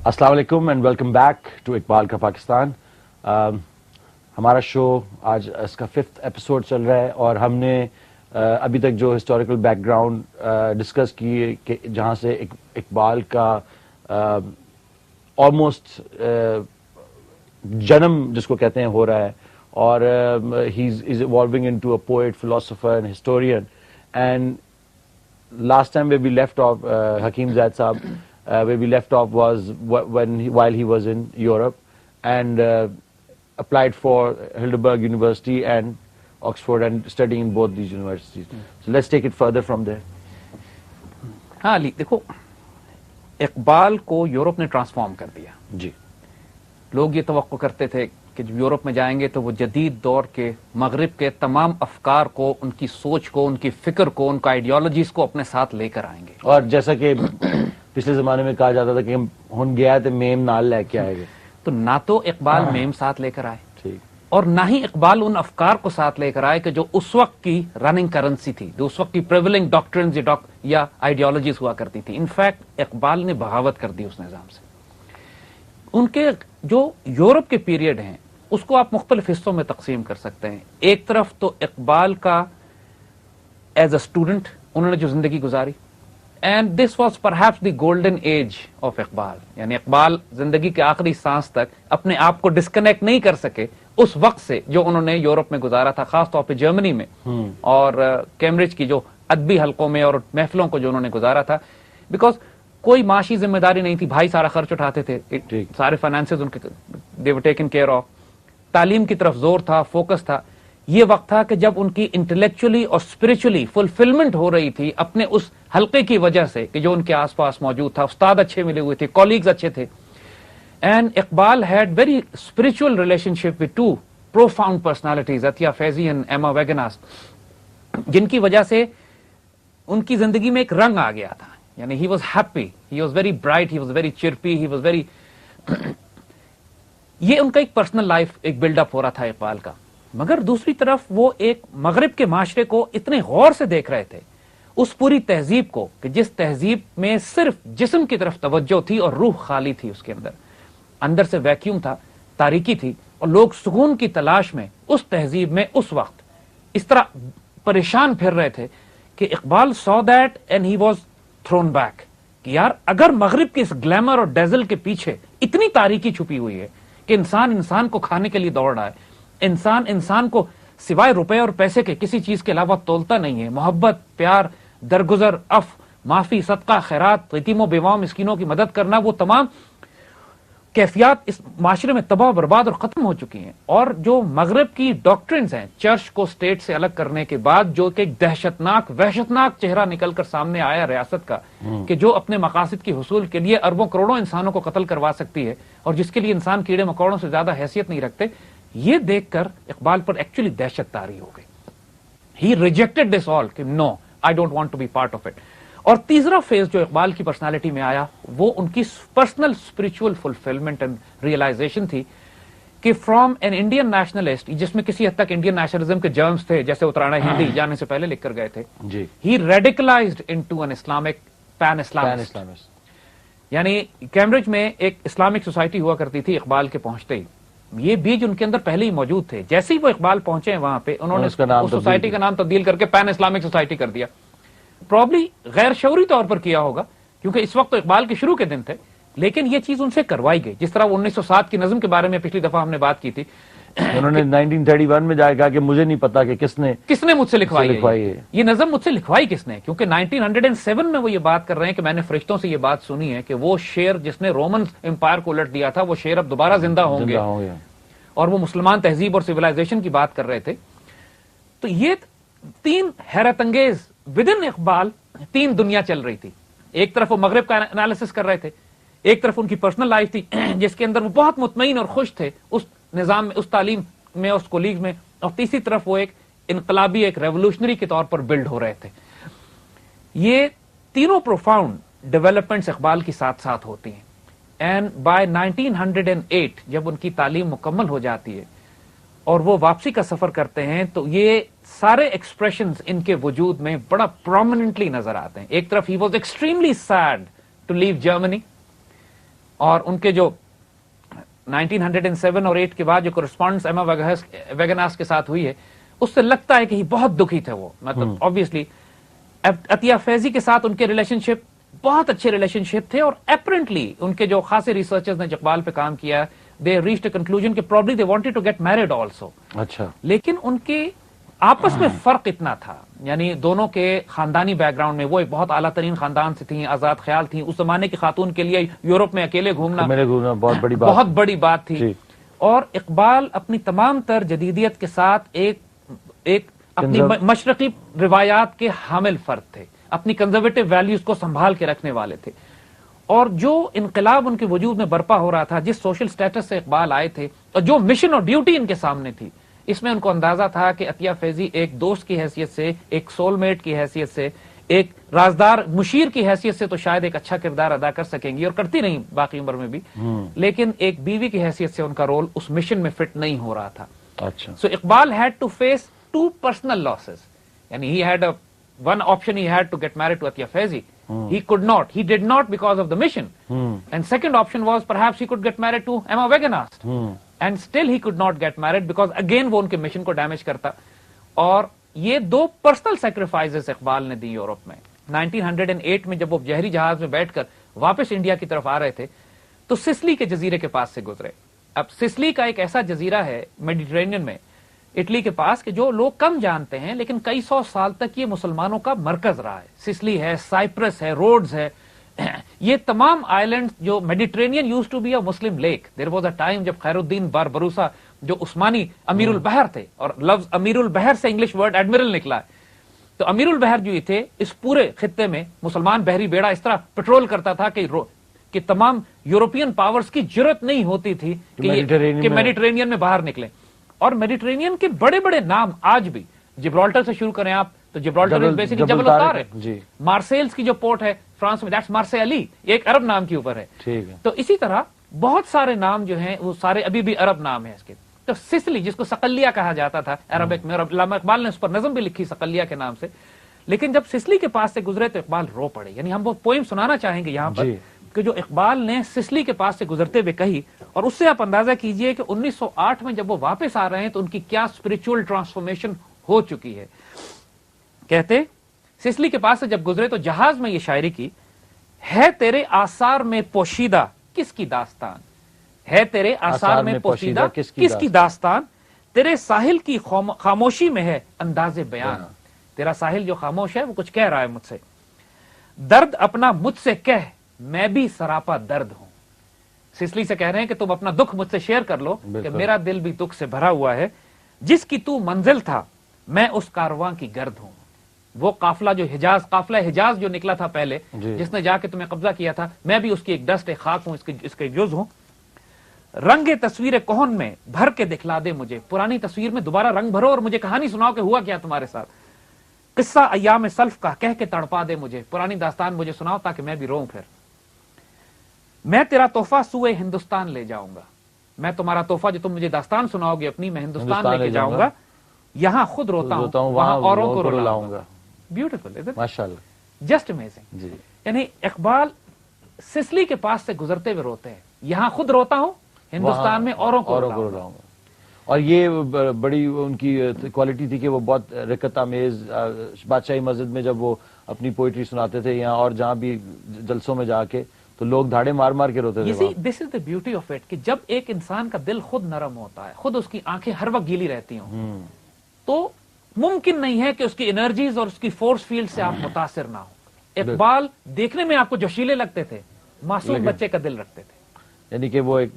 السلام علیکم and welcome back to Iqbal کا پاکستان. ہمارا شو آج اس کا 5th ایپیسوڈ چل رہا ہے اور ہم نے ابھی تک جو ہسٹوریکل بیک گراؤنڈ ڈسکس کی کہ جہاں سے اقبال کا آلموسٹ جنم جس کو کہتے ہیں ہو رہا ہے اور he is evolving into a poet, philosopher and historian. And last time where we left off, Hakeem Zaid Saab, where we left off was while he was in Europe and applied for Heidelberg University and Oxford and studying in both these universities. So let's take it further from there. ہاں علی دیکھو, اقبال کو Europe نے transform کر دیا. جی, لوگ یہ توقع کرتے تھے کہ جب یورپ میں جائیں گے تو وہ جدید دور کے مغرب کے تمام افکار کو, ان کی سوچ کو, ان کی فکر کو, ان کا آئیڈیالوجیز کو اپنے ساتھ لے کر آئیں گے. اور جیسا کہ پچھلے زمانے میں کہا جاتا تھا کہ ہن گیا تو میم نال لے کے آئے گے, تو نہ تو اقبال میم ساتھ لے کر آئے ٹھیک, اور نہ ہی اقبال ان افکار کو ساتھ لے کر آئے کہ جو اس وقت کی رننگ کرنسی تھی, جو اس وقت کی پریولنگ ڈاکٹرنز یا آئیڈیالوجیز ہوا کرتی تھی. انفیکٹ اقبال نے بغاوت کر دی اس نظام سے. ان کے جو یورپ کے پیریڈ ہیں اس کو آپ مختلف حصوں میں تقسیم کر سکتے ہیں. ایک طرف تو اقبال کا ایز اے اسٹوڈنٹ انہوں نے جو زندگی گزاری, and this was perhaps the golden age of Iqbal. یعنی اقبال زندگی کے آخری سانس تک اپنے آپ کو ڈسکنیکٹ نہیں کر سکے اس وقت سے جو انہوں نے یورپ میں گزارا تھا, خاص طور پہ جرمنی میں اور کیمبرج کی جو ادبی حلقوں میں اور محفلوں کو جو انہوں نے گزارا تھا. بیکاز کوئی معاشی ذمہ داری نہیں تھی, بھائی سارا خرچ اٹھاتے تھے, سارے فائنانسز ان کے دے ور ٹیکن کیئر آف. تعلیم کی طرف زور تھا, فوکس تھا. یہ وقت تھا کہ جب ان کی انٹلیکچولی اور اسپرچولی فلفلمنٹ ہو رہی تھی اپنے اس حلقے کی وجہ سے کہ جو ان کے آس پاس موجود تھا. استاد اچھے ملے ہوئے تھے, کولیگز اچھے تھے. And Iqbal had very spiritual relation with two profound personalities, Atiya Fyzee and Emma Wegenast, جن کی وجہ سے ان کی زندگی میں ایک رنگ آ گیا تھا. یعنی he was happy, he was very bright, he was very chirpy, he was very یہ ان کا ایک پرسنل لائف ایک بلڈ اپ ہو رہا تھا اقبال کا. مگر دوسری طرف وہ ایک مغرب کے معاشرے کو اتنے غور سے دیکھ رہے تھے, اس پوری تہذیب کو کہ جس تہذیب میں صرف جسم کی طرف توجہ تھی اور روح خالی تھی. اس کے اندر سے ویکیوم تھا, تاریکی تھی, اور لوگ سکون کی تلاش میں اس تہذیب میں اس وقت اس طرح پریشان پھر رہے تھے کہ Iqbal saw that and he was thrown back کہ یار اگر مغرب کے اس گلیمر اور ڈیزل کے پیچھے اتنی تاریکی چھپی ہوئی ہے کہ انسان کو کھانے کے لیے دوڑ رہا ہے, انسان کو سوائے روپے اور پیسے کے کسی چیز کے علاوہ تولتا نہیں ہے, محبت, پیار, درگزر, معافی, صدقہ, خیرات, یتیموں, بیواؤں, مسکینوں کی مدد کرنا, وہ تمام کیفیات اس معاشرے میں تباہ برباد اور ختم ہو چکی ہیں. اور جو مغرب کی ڈاکٹرنز ہیں, چرچ کو اسٹیٹ سے الگ کرنے کے بعد جو کہ ایک وحشتناک چہرہ نکل کر سامنے آیا ریاست کا, کہ جو اپنے مقاصد کی حصول کے لیے اربوں کروڑوں انسانوں کو قتل کروا سکتی ہے اور جس کے لیے انسان کیڑے مکوڑوں سے زیادہ حیثیت نہیں رکھتے, یہ دیکھ کر اقبال پر ایکچولی دہشت طاری ہو گئی. ہی ریجیکٹڈ دس آل کہ no, I don't want to be part of it. اور تیسرا فیز جو اقبال کی پرسنالٹی میں آیا وہ ان کی personal spiritual fulfilment and realisation تھی کہ فرام این انڈین نیشنلسٹ, جس میں کسی حد تک انڈین نیشنلزم کے جرمز تھے, جیسے اترانا ہندی جانے سے پہلے لکھ کر گئے تھے, he radicalized into an Islamic pan Islamist. یعنی کیمبرج میں ایک اسلامک سوسائٹی ہوا کرتی تھی اقبال کے پہنچتے ہی. یہ بیج ان کے اندر پہلے ہی موجود تھے. جیسے ہی وہ اقبال پہنچے وہاں پہ انہوں نے اس سوسائٹی کا نام تبدیل کر کے پین اسلامک سوسائٹی کر دیا. پرابلی غیر شعوری طور پر کیا ہوگا کیونکہ اس وقت تو اقبال کے شروع کے دن تھے, لیکن یہ چیز ان سے کروائی گئی. جس طرح 1907 کی نظم کے بارے میں پچھلی دفعہ ہم نے بات کی تھی, انہوں نے 1931 میں جا کے کہا کہ مجھے نہیں پتا کہ کس نے مجھ سے لکھوائی ہے یہ نظم, مجھ سے لکھوائی کس نے, کیونکہ 1907 میں وہ یہ بات کر رہے ہیں کہ میں نے فرشتوں سے یہ بات سنی ہے کہ وہ شیر جس نے رومن امپائر کو الٹ دیا تھا وہ شیر اب دوبارہ زندہ ہوں گے, اور وہ مسلمان تہذیب اور سویلائزیشن کی بات کر رہے تھے. تو یہ 3 حیرت انگیز ود ان اقبال 3 دنیا چل رہی تھی. ایک طرف وہ مغرب کا انالیسس کر رہے تھے, ایک طرف ان کی پرسنل لائف تھی جس کے اندر وہ بہت مطمئن اور خوش تھے اس نظام میں, اس تعلیم میں, اس کولیگز میں, اور تیسری طرف وہ ایک انقلابی, ایک ریولوشنری کے طور پر بلڈ ہو رہے تھے. یہ تینوں پروفاؤنڈ ڈیولپمنٹس اقبال کی ساتھ ساتھ ہوتی ہیں. اینڈ بائی 1908 جب ان کی تعلیم مکمل ہو جاتی ہے اور وہ واپسی کا سفر کرتے ہیں تو یہ سارے ایکسپریشنز ان کے وجود میں بڑا پرومیننٹلی نظر آتے ہیں. ایک طرف he was extremely sad to leave Germany, اور ان کے جو 1907 اور 8 کے بعد جو کرسپونڈنس ایما ویگناس کے ساتھ ہوئی ہے اس سے لگتا ہے کہ ہی بہت دکھی تھے وہ. مطلب آبویسلی عطیہ فیضی کے ساتھ ان کے ریلیشن شپ بہت اچھے ریلیشن شپ تھے, اور اپرنٹلی ان کے جو خاصے ریسرچرز نے اقبال پہ کام کیا دے ریچڈ اے کنکلوژن کہ probably they wanted to get married also. اچھا. لیکن ان کے آپس میں فرق اتنا تھا, یعنی دونوں کے خاندانی بیک گراؤنڈ میں, وہ ایک بہت اعلیٰ ترین خاندان سے تھیں, آزاد خیال تھیں, اس زمانے کی خاتون کے لیے یورپ میں اکیلے گھومنا بہت بڑی بات تھی. اور اقبال اپنی تمام تر جدیدیت کے ساتھ ایک اپنی مشرقی روایات کے حامل فرد تھے, اپنی کنزرویٹو ویلیوز کو سنبھال کے رکھنے والے تھے. اور جو انقلاب ان کے وجود میں برپا ہو رہا تھا, جس سوشل سٹیٹس سے اقبال آئے تھے, اور جو مشن اور ڈیوٹی ان کے سامنے تھی, اس میں ان کو اندازہ تھا کہ عطیہ فیضی ایک دوست کی حیثیت سے, ایک سول میٹ کی حیثیت سے, ایک رازدار مشیر کی حیثیت سے تو شاید ایک اچھا کردار ادا کر سکیں گی, اور کرتی نہیں باقی عمر میں بھی, لیکن ایک بیوی کی حیثیت سے ان کا رول اس مشن میں فٹ نہیں ہو رہا تھا. So Iqbal had to face two personal losses, یعنی he had one option he had to get married to Athiya Faizi. He did not because of the mission. And second option was perhaps he could get married to Emma Wegenas. And still he could not get married because again وہ ان کے mission کو damage کرتا. اور یہ دو personal sacrifices Iqbal نے دی Europe میں. 1908 میں جب وہ جہری جہاز میں بیٹھ کر واپس انڈیا کی طرف آ رہے تھے تو سسلی کے جزیرے کے پاس سے گزرے. اب سسلی کا ایک ایسا جزیرہ ہے میڈیٹرینین میں اٹلی کے پاس کہ جو لوگ کم جانتے ہیں, لیکن کئی سو سال تک یہ مسلمانوں کا مرکز رہا ہے. سسلی ہے, سائپرس ہے, روڈز ہے, یہ تمام آئلینڈ جو Mediterranean used to be a Muslim lake. There was a time جب خیر الدین باربروسا جو عثمانی امیر البحر تھے, اور لفظ امیر البحر سے انگلش ورڈ ایڈمرل نکلا ہے, تو امیر البحر جو تھے اس پورے خطے میں مسلمان بحری بیڑا اس طرح پٹرول کرتا تھا کہ تمام یورپین پاورز کی جرت نہیں ہوتی تھی کہ میڈیٹرینین میں باہر نکلیں. اور میڈیٹرینین کے بڑے بڑے نام آج بھی, جبرالٹر سے شروع کریں آپ تو جبرالٹر بیسیکلی جبل الطارق ہے. مارسیلز کی جو پورٹ ہے فرانس میں, دیٹس مارسے علی, ایک عرب نام کے اوپر ہے. تو اسی طرح بہت سارے نام جو ہیں وہ سارے ابھی بھی عرب نام ہیں اس کے. تو سسلی جس کو سقلیہ کہا جاتا تھا عربک میں, اور علامہ اقبال نے اس پر نظم بھی لکھی سقلیہ کے نام سے, لیکن جب سسلی کے پاس سے گزرے تو اقبال رو پڑے. یعنی ہم وہ پوئم سنانا چاہیں گے یہاں پر کہ جو اقبال نے سسلی کے پاس سے گزرتے ہوئے کہی, اور اس سے آپ اندازہ کیجئے کہ 1908 میں جب وہ واپس آ رہے ہیں تو ان کی کیا اسپرچول ٹرانسفارمیشن ہو چکی ہے. کہتے سسلی کے پاس سے جب گزرے تو جہاز میں یہ شاعری کی, ہے تیرے آثار میں پوشیدہ کس کی داستان, ہے تیرے آثار میں پوشیدہ کس کی داستان, تیرے ساحل کی خاموشی میں ہے انداز بیان. تیرا ساحل جو خاموش ہے وہ کچھ کہہ رہا ہے مجھ سے, درد اپنا مجھ سے کہہ میں بھی سراپا درد ہوں. سسلی سے کہہ رہے ہیں کہ تم اپنا دکھ مجھ سے شیئر کر لو کہ میرا دل بھی دکھ سے بھرا ہوا ہے. جس کی تو منزل تھا میں اس کارواں کی گرد ہوں. وہ قافلہ جو قافلہ حجاز جو نکلا تھا پہلے, جس نے جا کے تمہیں قبضہ کیا تھا, میں بھی اس کی ایک ڈسٹ, ایک خاک ہوں, اس کے جز ہوں. رنگ تصویر کہن میں بھر کے دکھلا دے مجھے, پرانی تصویر میں دوبارہ رنگ بھرو اور مجھے کہانی سناؤ کہ ہوا کیا تمہارے ساتھ. قصہ ایام سلف کا کہہ کے تڑپا دے مجھے, پرانی داستان مجھے سناؤ تاکہ میں بھی روؤں. پھر میں تیرا تحفہ سوئے ہندوستان لے جاؤں گا, میں تمہارا تحفہ جو تم مجھے داستان سناؤ گے اپنی, میں ہندوستان لے کے جاؤں گا. یہاں خود روتا ہوں وہاں اوروں کو رلاؤں گا. بیوٹیفل, ماشاءاللہ, جسٹ امیزنگ. یعنی اقبال سسلی کے پاس سے گزرتے ہوئے روتے ہیں, یہاں خود روتا ہوں, ہندوستان میں اوروں کو رلاؤں گا. اور یہ بڑی ان کی کوالٹی تھی کہ وہ بہت رکت آمیز, بادشاہی مسجد میں جب وہ اپنی پوئٹری سناتے تھے یہاں, اور جہاں بھی جلسوں میں جا کے تو لوگ دھاڑے مار مار کے روتے تھے. دس از دا بیوٹی آف اٹ کہ جب ایک انسان کا دل خود نرم ہوتا ہے, خود اس کی آنکھیں ہر وقت گیلی رہتی ہوں, تو ممکن نہیں ہے کہ اس کی انرجیز اور اس کی فورس فیلڈ سے آپ متاثر نہ ہو. اقبال دیکھنے میں آپ کو جوشیلے لگتے تھے, معصوم بچے کا دل رکھتے تھے, یعنی کہ وہ ایک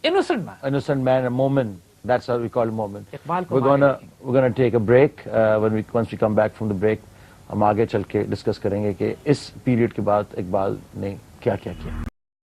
innocent man, a moment. That's how we call it moment. We're gonna take a break. Once we come back from the break, ہم آگے چل کے ڈسکس کریں گے کہ اس پیریڈ کے بعد اقبال نے کیا کیا کیا.